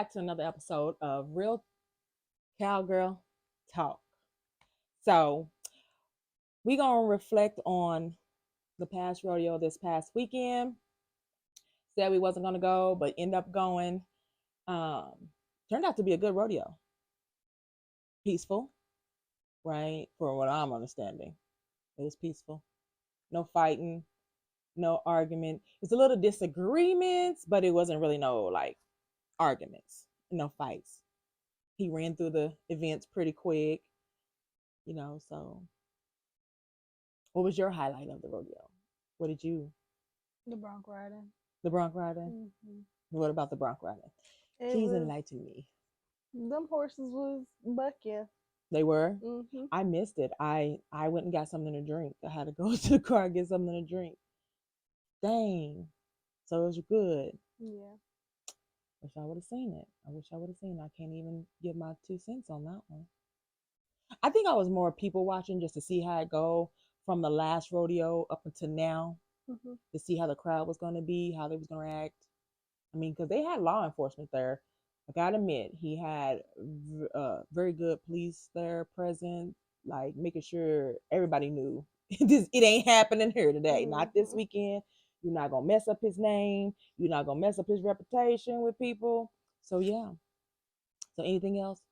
back to another episode of Real Cowgirl Talk. So, we're going to reflect on the past rodeo this past weekend. Said we wasn't going to go, but end up going. Um, Turned out to be a good rodeo. Peaceful, right? For what I'm understanding. It was peaceful. No fighting, no argument. It's a little disagreements, but it wasn't really no like arguments, no fights. He ran through the events pretty quick, so what was your highlight of the rodeo? What did you The bronc riding. the bronc riding? Hmm What about the bronc riding? It Please was enlighten me. them horses was bucking. They were. Hmm I missed it. I went and got something to drink. I had to go to the car and get something to drink. Dang. So it was good. Yeah. Wish I would have seen it. I wish I would have seen it. I can't even give my 2 cents on that one. I think I was more people watching just to see how it go from the last rodeo up until now, hmm to see how the crowd was going to be, how they was going to act. I mean, because they had law enforcement there. I gotta admit, he had very good police there present, like making sure everybody knew it ain't happening here today, not this hmm weekend. You're not gonna mess up his name. You're not gonna mess up his reputation with people. So yeah. So anything else?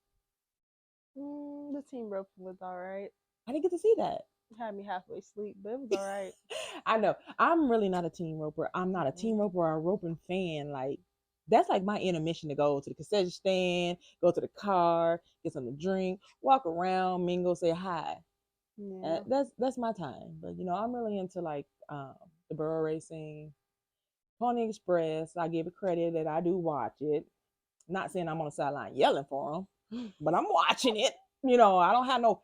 The team rope was all right. I didn't get to see that. Had me halfway asleep, but it was all right. I know. I'm really not a team roper. I'm not a team Mm-mm. roper or a roping fan. Like that's like my intermission to go to the concession stand, go to the car, get something to drink, walk around, mingle, say hi. Yeah. That's my time. But I'm really into like the burro racing, Pony Express. I give it credit that I do watch it. Not saying I'm on the sideline yelling for them, but I'm watching it. I don't have no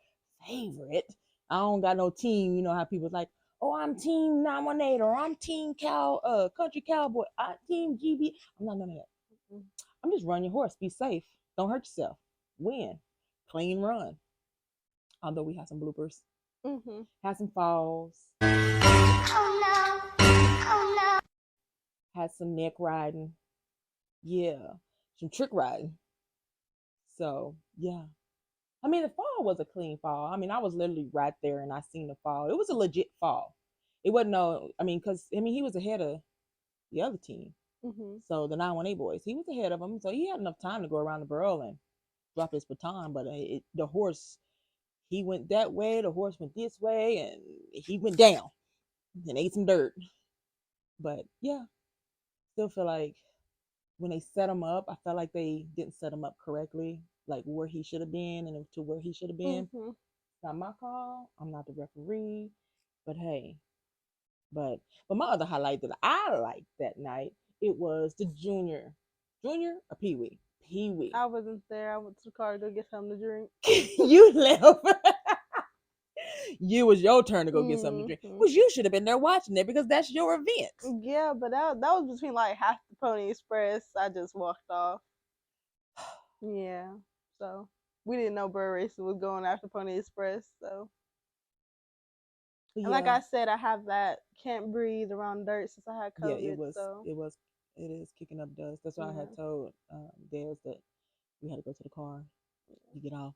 favorite. I don't got no team. You know how people like, oh, I'm team nominate or I'm team country cowboy, team GB. I'm not none of that. Mm-mm. I'm just run your horse. Be safe. Don't hurt yourself. Win. Clean run. Although we had some bloopers, Mm-hmm. had some falls, Oh no. Oh no. had some neck riding. Yeah, some trick riding. So yeah, I mean, the fall was a clean fall. I mean, I was literally right there and I seen the fall. It was a legit fall. It wasn't no, I mean, because, I mean, he was ahead of the other team. Mm-hmm. So the 918 boys, he was ahead of them. So he had enough time to go around the barrel and drop his baton. But the horse, he went that way, the horse went this way, and he went down and ate some dirt. But yeah, still feel like when they set him up, I felt like they didn't set him up correctly, like where he should have been and to where he should have been. Mm-hmm. Not my call. I'm not the referee. But hey, but my other highlight that I liked that night, it was the junior or Pee Wee. Pee Wee. I wasn't there. I went to the car to go get something to drink. You left. You was your turn to go get something to drink. Mm-hmm. Which you should have been there watching it because that's your event. Yeah, but that was between like half the Pony Express. I just walked off. Yeah. So we didn't know Bird Racing was going after Pony Express. So and like Yeah, I said, I have that can't breathe around dirt since I had yeah. It COVID. was. So It was. It is kicking up dust. That's why I had yeah. told Dales that we had to go to the car to get off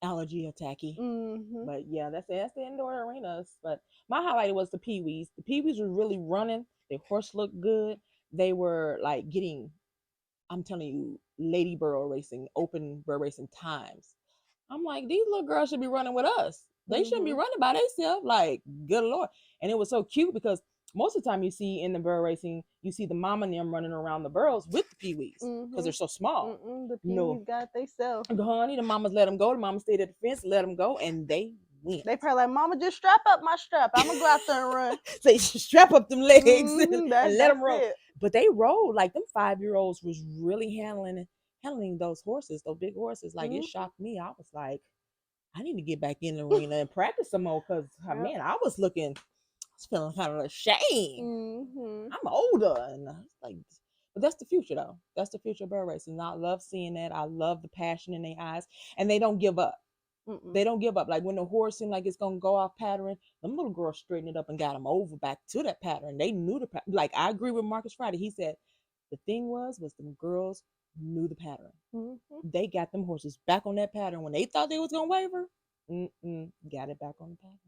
allergy attacky. Mhm. But yeah, that's the indoor arenas. But my highlight was the Pee-wees. The Pee-wees were really running. Their horse looked good. They were like getting, I'm telling you, lady burro racing, open burro racing times. I'm like, these little girls should be running with us. They shouldn't be Mhm. running by themselves. Like, good lord. And it was so cute because most of the time you see in the burro racing, you see the mom and them running around the burros with the Pee-wees because they're Mhm. so small. The No, Pee-wees got they self. honey, the mamas let them go. The mamas stayed at the fence, let them go, and they went. They probably like, Mama, just strap up my strap. I'm gonna go out there and run. Say strap up them legs and let That's them roll. it. But they rolled like them 5 year olds was really handling those horses, those big horses. Like it Mhm. shocked me. I was like, I need to get back in the arena and practice some more because Yep. man, I was feeling kind of ashamed. Mhm. I'm older and I was like, but that's the future though. That's the future of bird racing. And I love seeing that. I love the passion in their eyes, and they don't give up. Mm-mm. They don't give up. Like when the horse seemed like it's gonna go off pattern, them little girls straightened it up and got them over back to that pattern. They knew the pattern. Like I agree with Marcus Friday. He said the thing was them girls knew the pattern. Mm-hmm. They got them horses back on that pattern when they thought they was gonna waver. Got it back on the pattern.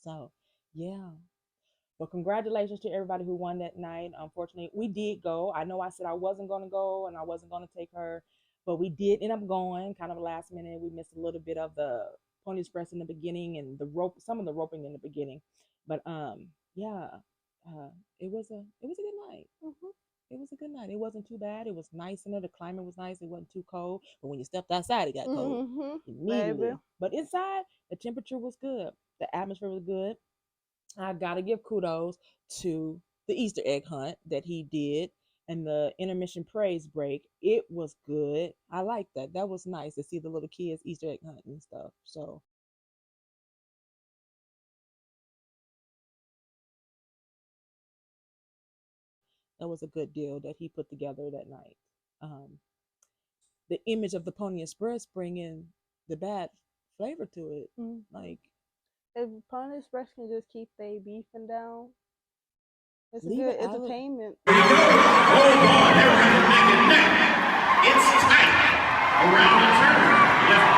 So, yeah. But congratulations to everybody who won that night. Unfortunately, we did go. I know I said I wasn't going to go and I wasn't going to take her, but we did end up going kind of last minute. We missed a little bit of the Pony Express in the beginning and the rope, some of the roping in the beginning. But yeah, uh, it was a good night. Mm-hmm. It was a good night. It wasn't too bad. It was nice in there. The climate was nice. It wasn't too cold. But when you stepped outside, it got cold Mm-hmm. Baby. immediately. But inside, the temperature was good. The atmosphere was good. I gotta give kudos to the Easter egg hunt that he did and the intermission praise break. It was good. I like that. That was nice to see the little kids Easter egg hunting and stuff. So that was a good deal that he put together that night. Um, the image of the Pony Express bringing the bad flavor to it. Mm-hmm. Like, If Pony Express can just keep they beefing down, it's a leave it good out of. entertainment. Hold on, everyone, neck and neck. It's tight. Around the turn. Left.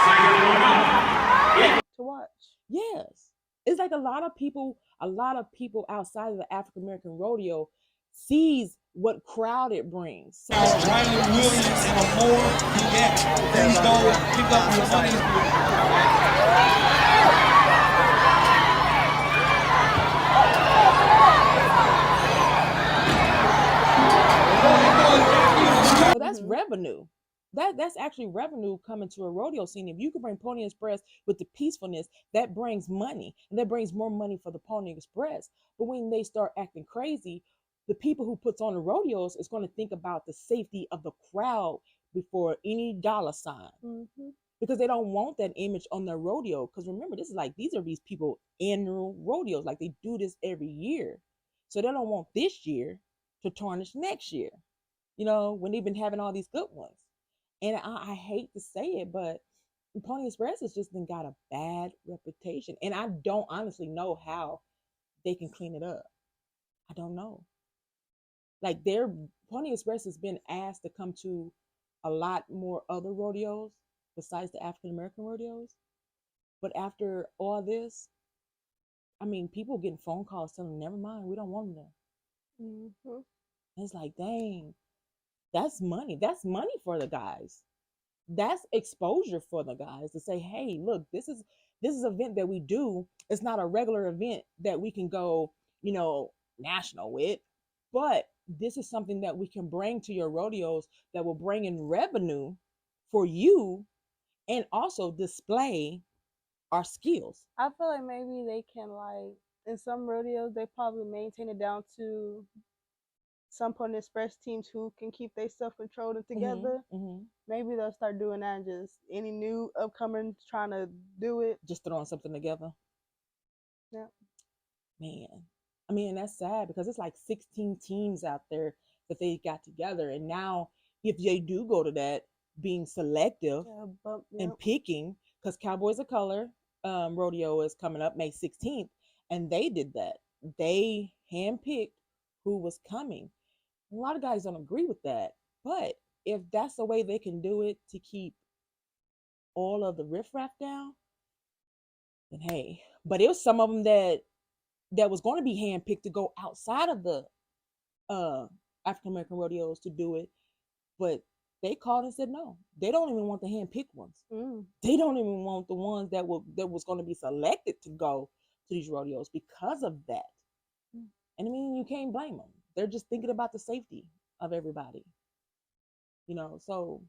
Second one up. To watch. Yes. It's like a lot of people outside of the African American rodeo sees what crowd it brings. So Riley Williams and Amore Yet. Please go pick up your money. so that's revenue. That's actually revenue coming to a rodeo scene. If you could bring Pony Express with the peacefulness, that brings money, and that brings more money for the Pony Express. But when they start acting crazy, the people who puts on the rodeos is going to think about the safety of the crowd before any dollar sign, Mm-hmm. because they don't want that image on their rodeo. Because remember, this is like these are these people annual rodeos, like they do this every year, so they don't want this year to tarnish next year. When they've been having all these good ones. And I hate to say it, but Pony Express has just been got a bad reputation. And I don't honestly know how they can clean it up. I don't know. Like their Pony Express has been asked to come to a lot more other rodeos besides the African American rodeos. But after all this, I mean, people getting phone calls telling them, never mind, we don't want them there. Mm-hmm. And it's like, dang, that's money. That's money for the guys. That's exposure for the guys to say, hey, look, this is an event that we do. It's not a regular event that we can go, national with, but this is something that we can bring to your rodeos that will bring in revenue for you and also display our skills. I feel like maybe they can in some rodeos they probably maintain it down to some Pony Express teams who can keep their stuff controlled and Mm-hmm, together. mm-hmm. Maybe they'll start doing that and just any new upcomers trying to do it. Just throwing something together. Yeah. Man, I mean, and that's sad because it's like 16 teams out there that they got together. And now, if they do go to that, being selective Yeah. and picking, because Cowboys of Color rodeo is coming up May 16th, and they did that. They handpicked who was coming. A lot of guys don't agree with that, but if that's the way they can do it to keep all of the riffraff down, then hey. But it was some of them that was going to be handpicked to go outside of the uh, African American rodeos to do it, but they called and said no. They don't even want the handpicked ones. They don't even want the ones that was going to be selected to go to these rodeos because of that. And I mean, you can't blame them. They're just thinking about the safety of everybody. So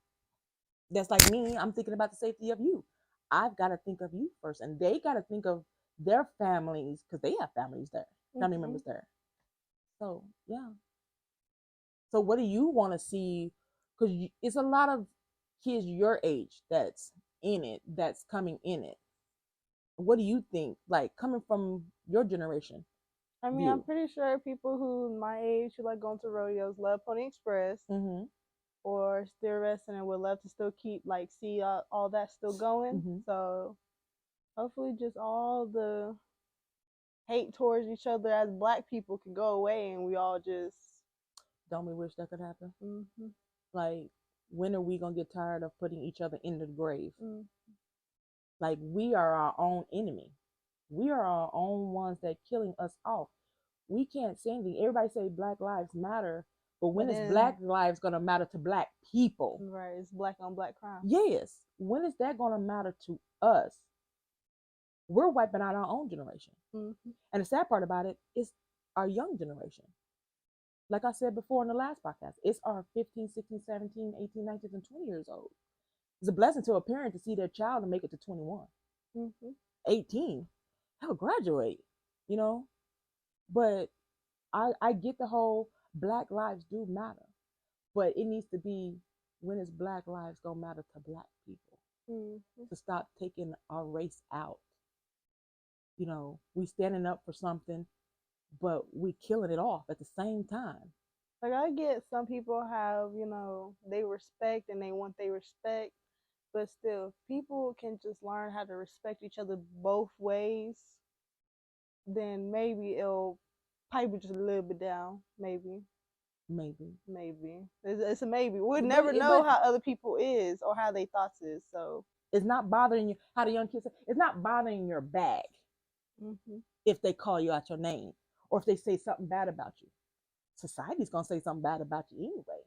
that's like me. I'm thinking about the safety of you. I've got to think of you first, and they got to think of their families because they have families there, family members there. So yeah. So what do you want to see? Because it's a lot of kids your age that's in it, that's coming in it. What do you think? Like coming from your generation I mean, I'm view. pretty sure people who my age who like going to rodeos love Pony Express Mm-hmm. or steer wrestling and would love to still keep see all that still going. Mm-hmm. So hopefully, just all the hate towards each other as Black people can go away, and we all just Don't we wish that could happen? Mm-hmm. Like, when are we gonna get tired of putting each other in the grave? Mm-hmm. Like, we are our own enemy. We are our own ones that killing us off. We can't say anything. Everybody say Black Lives Matter, but when But is then- Black lives gonna matter to Black people? Right, it's black on black crime. Yes. When is that gonna matter to us? We're wiping out our own generation. Mm-hmm. And the sad part about it is our young generation. Like I said before in the last podcast, it's our 15, 16, 17, 18, 19, and 20 years old. It's a blessing to a parent to see their child and make it to 21, Mm-hmm. 18. Hell, graduate, you know? But I get the whole Black lives do matter, but it needs to be, when is Black lives gonna matter to Black people? Mm-hmm. To stop taking our race out. You know, we standing up for something, but we killing it off at the same time. Like, I get some people have, they respect and they want their respect, but still, people can just learn how to respect each other both ways, then maybe it'll pipe it just a little bit down. Maybe. It's a maybe. We'll never know how other people is or how they thoughts is. So it's not bothering you. How the young kids say, it's not bothering your bag if they call you out your name or if they say something bad about you. Society's gonna say something bad about you anyway.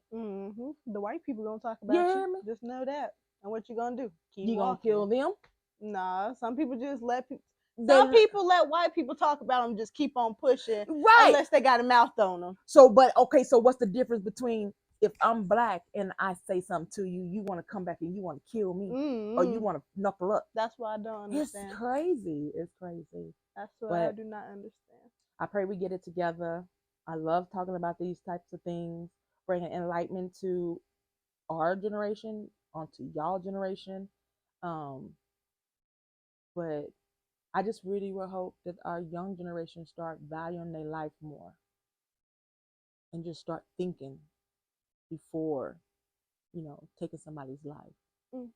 The white people gonna talk about you. Just know that. And what you gonna do? You gonna kill them? Nah. Some people just let people. Some people let white people talk about them, just keep on pushing, right? Unless they got a mouth on them. So, but okay, so what's the difference between if I'm Black and I say something to you, you want to come back and you want to kill me, or you want to knuckle up? That's what I don't understand. It's crazy. It's crazy. That's what I do not understand. I pray we get it together. I love talking about these types of things, bringing enlightenment to our generation, onto y'all generation. But I just really will hope that our young generation start valuing their life more and just start thinking before, taking somebody's life. It's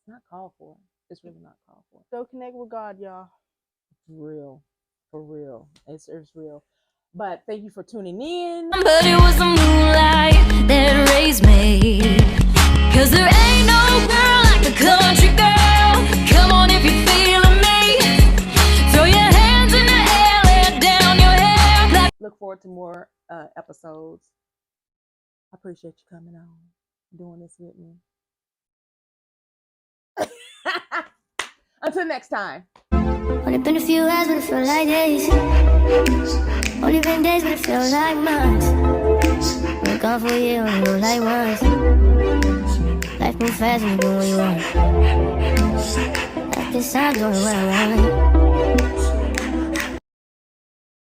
not called for. It's really not called for. Go connect with God, y'all. For real. It's real. But thank you for tuning in. But it was the moonlight that raised me. 'Cause there ain't no girl like a country girl. Come on if you're feeling me. Throw your hands in the air, let down your hair. Look forward to more episodes. I appreciate you coming on, doing this with me. Until next time. Only been a few hours, but it feel like days. Only been days, but it feel like months. We're gone for a year, only go like once. Life moves fast when you do what you want. Life this time, doing what I want.